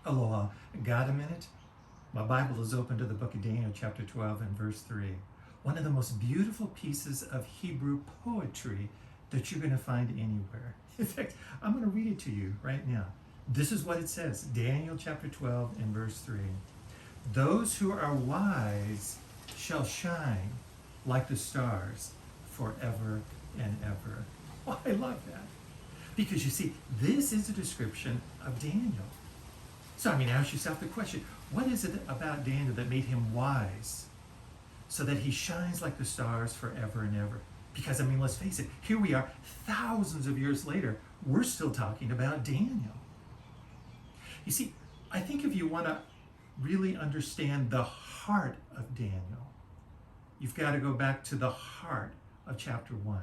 Aloha. Got a minute? My Bible is open to the book of Daniel, chapter 12 and verse 3. One of the most beautiful pieces of Hebrew poetry that you're going to find anywhere. In fact, I'm going to read it to you right now. This is what it says, Daniel chapter 12 and verse 3. Those who are wise shall shine like the stars forever and ever. Oh, I love that. Because you see, this is a description of Daniel. So, ask yourself the question, what is it about Daniel that made him wise so that he shines like the stars forever and ever? Because, let's face it, here we are, thousands of years later, we're still talking about Daniel. You see, I think if you want to really understand the heart of Daniel, you've got to go back to the heart of chapter 1.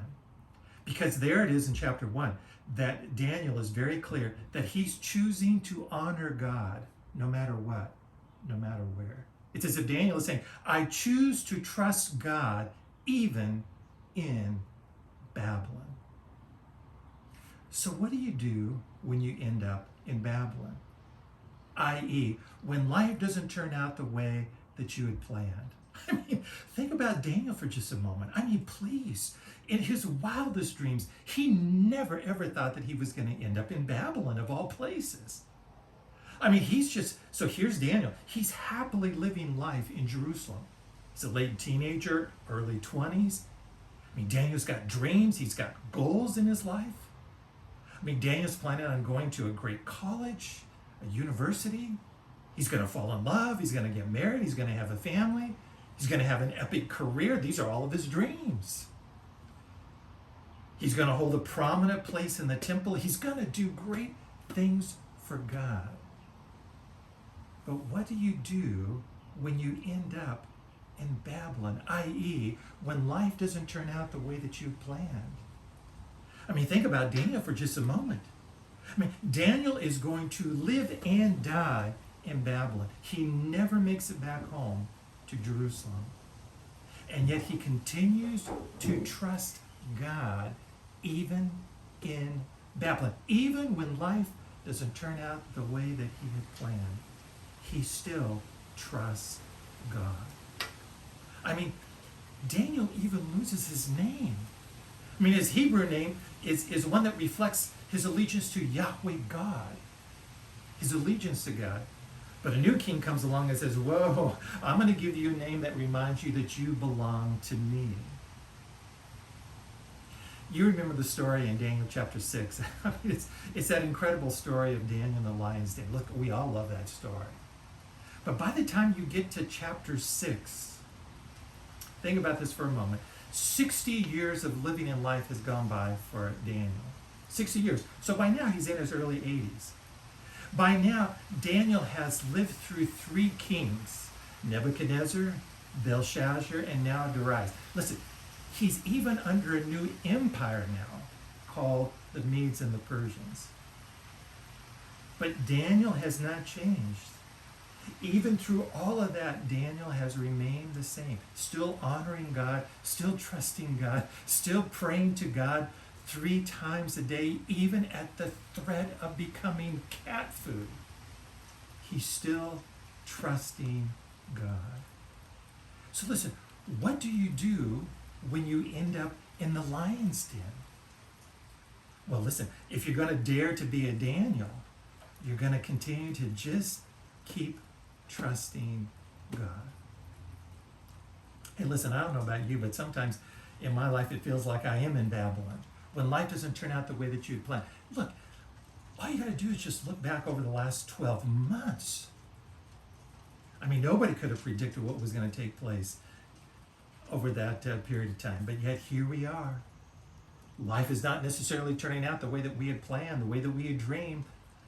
Because there it is in chapter 1 that Daniel is very clear that he's choosing to honor God no matter what, no matter where. It's as if Daniel is saying, I choose to trust God even in Babylon. So what do you do when you end up in Babylon? I.e., when life doesn't turn out the way that you had planned. Think about Daniel for just a moment. Please. In his wildest dreams, he never ever thought that he was going to end up in Babylon of all places. So here's Daniel. He's happily living life in Jerusalem. He's a late teenager, early 20s. Daniel's got dreams. He's got goals in his life. Daniel's planning on going to a great college, a university. He's going to fall in love. He's going to get married. He's going to have a family. He's going to have an epic career. These are all of his dreams. He's going to hold a prominent place in the temple. He's going to do great things for God. But what do you do when you end up in Babylon, i.e., when life doesn't turn out the way that you planned? Think about Daniel for just a moment. Daniel is going to live and die in Babylon. He never makes it back home to Jerusalem. And yet he continues to trust God even in Babylon. Even when life doesn't turn out the way that he had planned, he still trusts God. Daniel even loses his name. His Hebrew name is one that reflects his allegiance to Yahweh God, his allegiance to God. But a new king comes along and says, whoa, I'm going to give you a name that reminds you that you belong to me. You remember the story in Daniel chapter 6. It's that incredible story of Daniel in the lion's den. Look, we all love that story. But by the time you get to chapter 6, think about this for a moment. 60 years of living in life has gone by for Daniel. 60 years. So by now he's in his early 80s. By now, Daniel has lived through 3 kings, Nebuchadnezzar, Belshazzar, and now Darius. Listen, he's even under a new empire now called the Medes and the Persians. But Daniel has not changed. Even through all of that, Daniel has remained the same, still honoring God, still trusting God, still praying to God 3 times a day, even at the threat of becoming cat food. He's still trusting God. So listen, what do you do when you end up in the lion's den? Well, listen, if you're going to dare to be a Daniel, you're going to continue to just keep trusting God. Hey, listen, I don't know about you, but sometimes in my life it feels like I am in Babylon. When life doesn't turn out the way that you had planned. Look, all you got to do is just look back over the last 12 months. Nobody could have predicted what was going to take place over that period of time. But yet here we are. Life is not necessarily turning out the way that we had planned, the way that we had dreamed,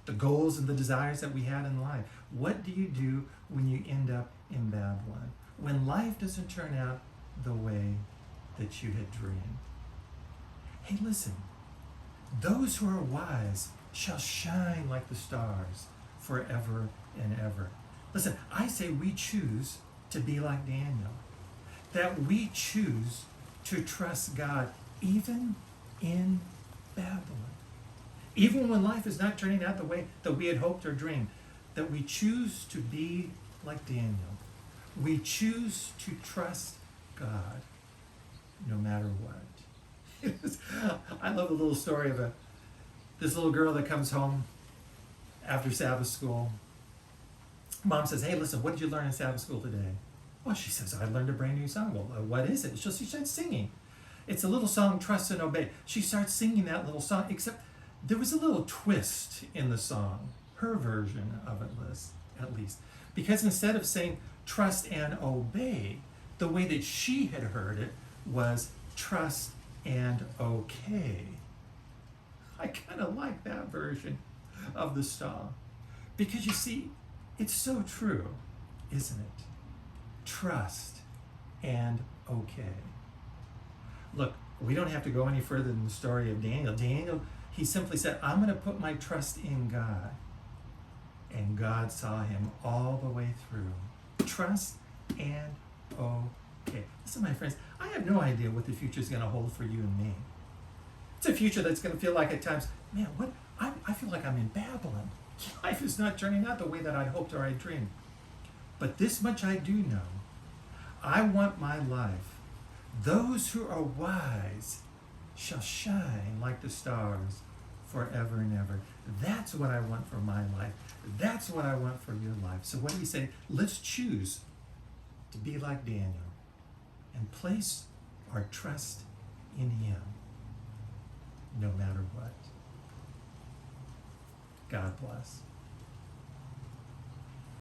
the goals and the desires that we had in life. What do you do when you end up in Babylon? When life doesn't turn out the way that you had dreamed? Hey, listen, those who are wise shall shine like the stars forever and ever. Listen, I say we choose to be like Daniel, that we choose to trust God even in Babylon. Even when life is not turning out the way that we had hoped or dreamed, that we choose to be like Daniel. We choose to trust God no matter what. I love the little story of this little girl that comes home after Sabbath school. Mom says, hey, listen, what did you learn in Sabbath school today? Well, she says, I learned a brand new song. Well, what is it? So she starts singing. It's a little song, Trust and Obey. She starts singing that little song, except there was a little twist in the song, her version of it was, at least. Because instead of saying trust and obey, the way that she had heard it was trust and okay. I kind of like that version of the song. Because you see, it's so true, isn't it? Trust and okay. Look, we don't have to go any further than the story of Daniel. Daniel, he simply said, I'm going to put my trust in God. And God saw him all the way through. Trust and okay. Listen, my friends, I have no idea what the future is going to hold for you and me. It's a future that's going to feel like at times, man, what? I feel like I'm in Babylon. Life is not turning out the way that I'd hoped or I'd dreamed. But this much I do know. I want my life. Those who are wise shall shine like the stars forever and ever. That's what I want for my life. That's what I want for your life. So what do we say? Let's choose to be like Daniel and place our trust in him no matter what. God bless.